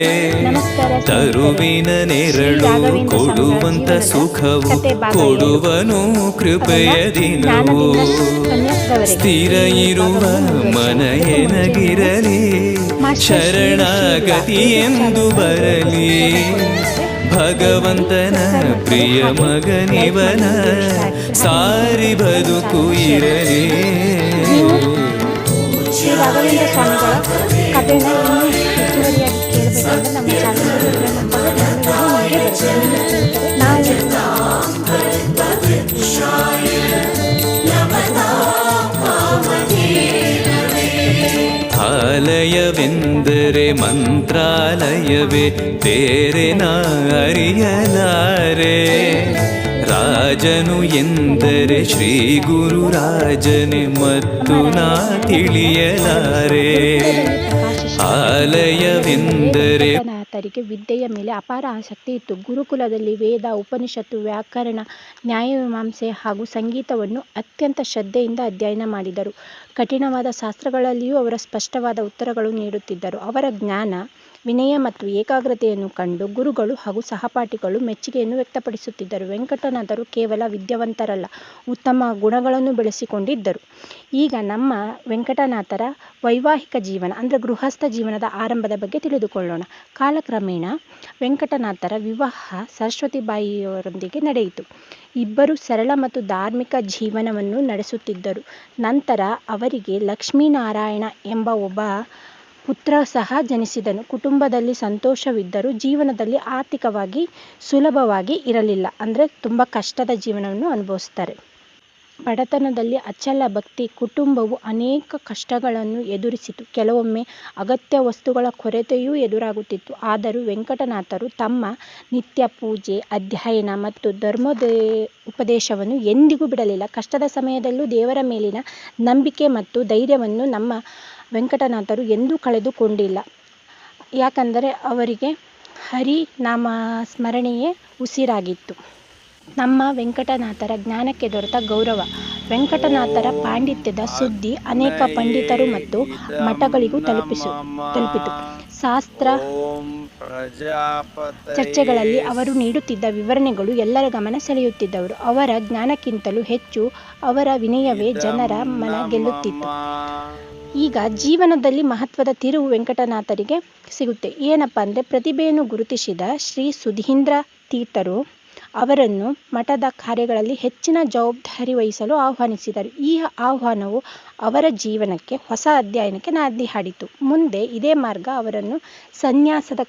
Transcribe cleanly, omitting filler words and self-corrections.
ನಮಸ್ಕಾರ ತರುವಿನ ನೆರಳು ಕೊಡುವಂತ ಸುಖವು ಕೊಡುವನು ಕೃಪೆಯ ದಿನವು ಸ್ಥಿರ ಇರುವ ಮನಯನಗಿರಲಿ ಶರಣಾಗತಿ ಎಂದು ಬರಲಿ ಭಗವಂತನ ಪ್ರಿಯ ಮಗನಿವನ ಸಾರಿ ಬದುಕು ಇರಲಿ. ಶ್ರೀ ರಾಘವೇಂದ್ರ ಸ್ವಾಮಿಗಳ ಕಥೆನ ಹೆಚ್ಚುವರಿಯಾಗಿ ಕೇಳಬೇಕಂದ್ರೆ ನಮ್ಮ ಆಲಯವೆಂದರೆ ಮಂತ್ರಾಲಯವೇ ಬೇರೆ ನಾ ಅರಿಯಲಾರೆ ರಾಜನು ಎಂದರೆ ಶ್ರೀ ಗುರು ರಾಜನೇ ಮತ್ತು ನಾ ತಿಳಿಯಲಾರೆ ಆಲಯವೆಂದರೆ ನಾಥರಿಗೆ ವಿದ್ಯೆಯ ಮೇಲೆ ಅಪಾರ ಆಸಕ್ತಿ ಇತ್ತು. ಗುರುಕುಲದಲ್ಲಿ ವೇದ, ಉಪನಿಷತ್ತು, ವ್ಯಾಕರಣ, ನ್ಯಾಯಮೀಮಾಂಸೆ ಹಾಗೂ ಸಂಗೀತವನ್ನು ಅತ್ಯಂತ ಶ್ರದ್ಧೆಯಿಂದ ಅಧ್ಯಯನ ಮಾಡಿದರು. ಕಠಿಣವಾದ ಶಾಸ್ತ್ರಗಳಲ್ಲಿಯೂ ಅವರ ಸ್ಪಷ್ಟವಾದ ಉತ್ತರಗಳು ನೀಡುತ್ತಿದ್ದರು. ಅವರ ಜ್ಞಾನ, ವಿನಯ ಮತ್ತು ಏಕಾಗ್ರತೆಯನ್ನು ಕಂಡು ಗುರುಗಳು ಹಾಗೂ ಸಹಪಾಠಿಗಳು ಮೆಚ್ಚುಗೆಯನ್ನು ವ್ಯಕ್ತಪಡಿಸುತ್ತಿದ್ದರು. ವೆಂಕಟನಾಥರು ಕೇವಲ ವಿದ್ಯಾವಂತರಲ್ಲ, ಉತ್ತಮ ಗುಣಗಳನ್ನು ಬೆಳೆಸಿಕೊಂಡಿದ್ದರು. ಈಗ ನಮ್ಮ ವೆಂಕಟನಾಥರ ವೈವಾಹಿಕ ಜೀವನ ಅಂದರೆ ಗೃಹಸ್ಥ ಜೀವನದ ಆರಂಭದ ಬಗ್ಗೆ ತಿಳಿದುಕೊಳ್ಳೋಣ. ಕಾಲಕ್ರಮೇಣ ವೆಂಕಟನಾಥರ ವಿವಾಹ ಸರಸ್ವತಿಬಾಯಿಯವರೊಂದಿಗೆ ನಡೆಯಿತು. ಇಬ್ಬರು ಸರಳ ಮತ್ತು ಧಾರ್ಮಿಕ ಜೀವನವನ್ನು ನಡೆಸುತ್ತಿದ್ದರು. ನಂತರ ಅವರಿಗೆ ಲಕ್ಷ್ಮೀನಾರಾಯಣ ಎಂಬ ಒಬ್ಬ ಪುತ್ರ ಸಹ ಜನಿಸಿದನು. ಕುಟುಂಬದಲ್ಲಿ ಸಂತೋಷವಿದ್ದರೂ ಜೀವನದಲ್ಲಿ ಆರ್ಥಿಕವಾಗಿ ಸುಲಭವಾಗಿ ಇರಲಿಲ್ಲ. ಅಂದರೆ ತುಂಬ ಕಷ್ಟದ ಜೀವನವನ್ನು ಅನುಭವಿಸ್ತಾರೆ. ಬಡತನದಲ್ಲಿ ಅಚಲ ಭಕ್ತಿ ಕುಟುಂಬವು ಅನೇಕ ಕಷ್ಟಗಳನ್ನು ಎದುರಿಸಿತು. ಕೆಲವೊಮ್ಮೆ ಅಗತ್ಯ ವಸ್ತುಗಳ ಕೊರತೆಯೂ ಎದುರಾಗುತ್ತಿತ್ತು. ಆದರೂ ವೆಂಕಟನಾಥರು ತಮ್ಮ ನಿತ್ಯ ಪೂಜೆ, ಅಧ್ಯಯನ ಮತ್ತು ಧರ್ಮೋಪದೇಶವನ್ನು ಎಂದಿಗೂ ಬಿಡಲಿಲ್ಲ. ಕಷ್ಟದ ಸಮಯದಲ್ಲೂ ದೇವರ ಮೇಲಿನ ನಂಬಿಕೆ ಮತ್ತು ಧೈರ್ಯವನ್ನು ನಮ್ಮ ವೆಂಕಟನಾಥರು ಎಂದೂ ಕಳೆದುಕೊಂಡಿಲ್ಲ. ಯಾಕಂದರೆ ಅವರಿಗೆ ಹರಿನಾಮ ಸ್ಮರಣೆಯೇ ಉಸಿರಾಗಿತ್ತು. ನಮ್ಮ ವೆಂಕಟನಾಥರ ಜ್ಞಾನಕ್ಕೆ ದೊರೆತ ಗೌರವ. ವೆಂಕಟನಾಥರ ಪಾಂಡಿತ್ಯದ ಸುದ್ದಿ ಅನೇಕ ಪಂಡಿತರು ಮತ್ತು ಮಠಗಳಿಗೂ ತಲುಪಿತು. ಶಾಸ್ತ್ರ ಚರ್ಚೆಗಳಲ್ಲಿ ಅವರು ನೀಡುತ್ತಿದ್ದ ವಿವರಣೆಗಳು ಎಲ್ಲರ ಗಮನ ಸೆಳೆಯುತ್ತಿದ್ದವು. ಅವರ ಜ್ಞಾನಕ್ಕಿಂತಲೂ ಹೆಚ್ಚು ಅವರ ವಿನಯವೇ ಜನರ ಮನ ಗೆಲ್ಲುತ್ತಿತ್ತು. ಈಗ ಜೀವನದಲ್ಲಿ ಮಹತ್ವದ ತಿರುವು ವೆಂಕಟನಾಥರಿಗೆ ಸಿಗುತ್ತೆ. ಏನಪ್ಪ ಅಂದರೆ ಪ್ರತಿಭೆಯನ್ನು ಗುರುತಿಸಿದ ಶ್ರೀ ಸುಧೀಂದ್ರ ತೀರ್ಥರು ಅವರನ್ನು ಮಠದ ಕಾರ್ಯಗಳಲ್ಲಿ ಹೆಚ್ಚಿನ ಜವಾಬ್ದಾರಿ ವಹಿಸಲು ಆಹ್ವಾನಿಸಿದರು. ಈ ಆಹ್ವಾನವು ಅವರ ಜೀವನಕ್ಕೆ ಹೊಸ ಅಧ್ಯಾಯಕ್ಕೆ ನಾಂದಿ ಹಾಡಿತು. ಮುಂದೆ ಇದೇ ಮಾರ್ಗ ಅವರನ್ನು ಸನ್ಯಾಸದ